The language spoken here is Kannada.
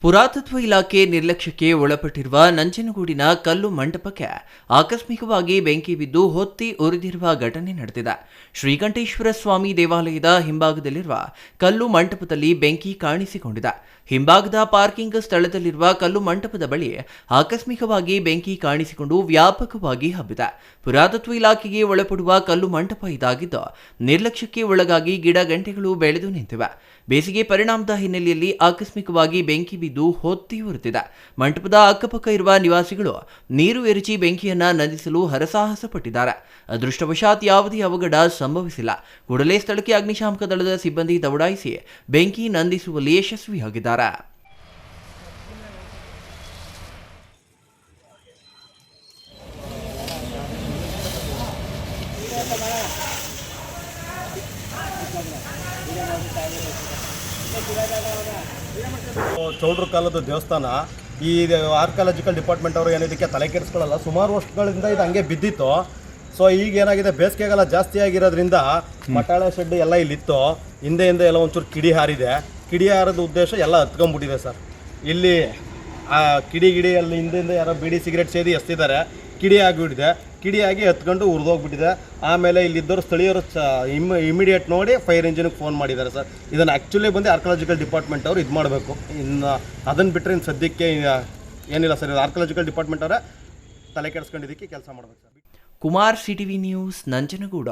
ಪುರಾತತ್ವ ಇಲಾಖೆ ನಿರ್ಲಕ್ಷ್ಯಕ್ಕೆ ಒಳಪಟ್ಟಿರುವ ನಂಜನಗೂಡಿನ ಕಲ್ಲು ಮಂಟಪಕ್ಕೆ ಆಕಸ್ಮಿಕವಾಗಿ ಬೆಂಕಿ ಬಿದ್ದು ಹೊತ್ತಿ ಉರಿದಿರುವ ಘಟನೆ ನಡೆದಿದೆ. ಶ್ರೀಕಂಠೇಶ್ವರ ಸ್ವಾಮಿ ದೇವಾಲಯದ ಹಿಂಭಾಗದಲ್ಲಿರುವ ಕಲ್ಲು ಮಂಟಪದಲ್ಲಿ ಬೆಂಕಿ ಕಾಣಿಸಿಕೊಂಡಿದೆ. ಹಿಂಭಾಗದ ಪಾರ್ಕಿಂಗ್ ಸ್ಥಳದಲ್ಲಿರುವ ಕಲ್ಲು ಮಂಟಪದ ಬಳಿ ಆಕಸ್ಮಿಕವಾಗಿ ಬೆಂಕಿ ಕಾಣಿಸಿಕೊಂಡು ವ್ಯಾಪಕವಾಗಿ ಹಬ್ಬಿದೆ. ಪುರಾತತ್ವ ಇಲಾಖೆಗೆ ಒಳಪಡುವ ಕಲ್ಲು ಮಂಟಪ ಇದಾಗಿದ್ದು ನಿರ್ಲಕ್ಷ್ಯಕ್ಕೆ ಒಳಗಾಗಿ ಗಿಡ ಗಂಟೆಗಳು ಬೆಳೆದು ನಿಂತಿವೆ. ಬೇಸಿಗೆ ಪರಿಣಾಮದ ಹಿನ್ನೆಲೆಯಲ್ಲಿ ಆಕಸ್ಮಿಕವಾಗಿ ಬೆಂಕಿ ಬಿದ್ದು ಹೊತ್ತಿ ಉರಿದಿದೆ. ಮಂಟಪದ ಅಕ್ಕಪಕ್ಕ ಇರುವ ನಿವಾಸಿಗಳು ನೀರು ಎರಚಿ ಬೆಂಕಿಯನ್ನ ನಂದಿಸಲು ಹರಸಾಹಸ ಪಟ್ಟಿದ್ದಾರೆ. ಅದೃಷ್ಟವಶಾತ್ ಯಾವುದೇ ಅವಘಡ ಸಂಭವಿಸಿಲ್ಲ. ಕೂಡಲೇ ಸ್ಥಳಕ್ಕೆ ಅಗ್ನಿಶಾಮಕ ದಳದ ಸಿಬ್ಬಂದಿ ದೌಡಾಯಿಸಿ ಬೆಂಕಿ ನಂದಿಸುವಲ್ಲಿ ಯಶಸ್ವಿಯಾಗಿದ್ದಾರೆ. ಚೌಡ್ರ ಕಾಲದ ದೇವಸ್ಥಾನ ಈ ಆರ್ಕಿಯಾಲಜಿಕಲ್ ಡಿಪಾರ್ಟ್ಮೆಂಟ್ ಅವರು ಏನಿದಕ್ಕೆ ತಲೆ ಕೆಡಿಸ್ಕೊಳ್ಳಲ್ಲ. ಸುಮಾರು ವರ್ಷಗಳಿಂದ ಇದು ಹಂಗೆ ಬಿದ್ದಿತ್ತು. ಸೊ ಈಗ ಏನಾಗಿದೆ, ಬೇಸಿಗೆಗಾಲ ಜಾಸ್ತಿ ಆಗಿರೋದ್ರಿಂದ ಮಟಾಳೆ ಶೆಡ್ ಎಲ್ಲ ಇಲ್ಲಿತ್ತು. ಹಿಂದೆ ಎಲ್ಲ ಒಂಚೂರು ಕಿಡಿ ಹಾರಿದೆ. ಕಿಡಿ ಹಾರದ ಉದ್ದೇಶ ಎಲ್ಲ ಹತ್ಕೊಂಡ್ಬಿಟ್ಟಿದೆ ಸರ್. ಇಲ್ಲಿ ಆ ಕಿಡಿ ಅಲ್ಲಿ ಹಿಂದೆ ಯಾರೋ ಬೀಡಿ ಸಿಗರೇಟ್ ಸೇದಿ ಎಸ್ತಿದ್ದಾರೆ. ಕಿಡಿ ಆಗಿಬಿಟ್ಟಿದೆ. ಕಿಡಿಯಾಗಿ ಹತ್ಕೊಂಡು ಉರಿದೋಗ್ಬಿಟ್ಟಿದೆ. ಆಮೇಲೆ ಇಲ್ಲಿದ್ದವರು ಸ್ಥಳೀಯರು ಇಮಿಡಿಯೇಟ್ ನೋಡಿ ಫೈರ್ ಇಂಜಿನ್ಗೆ ಫೋನ್ ಮಾಡಿದ್ದಾರೆ ಸರ್. ಇದನ್ನು ಆ್ಯಕ್ಚುಲಿ ಬಂದು ಆರ್ಕಿಯಾಲಜಿಕಲ್ ಡಿಪಾರ್ಟ್ಮೆಂಟ್ ಅವರು ಇದು ಮಾಡಬೇಕು. ಇನ್ನು ಅದನ್ನು ಬಿಟ್ಟರೆ ಇನ್ನು ಸದ್ಯಕ್ಕೆ ಏನಿಲ್ಲ ಸರ್. ಇದು ಆರ್ಕಿಯಾಲಜಿಕಲ್ ಡಿಪಾರ್ಟ್ಮೆಂಟ್ ಅವರೇ ತಲೆ ಕೆಡಿಸ್ಕೊಂಡಿದ್ದಕ್ಕೆ ಕೆಲಸ ಮಾಡಬೇಕು ಸರ್. Kumar, CTV news, ನಂಜನಗೂಡ.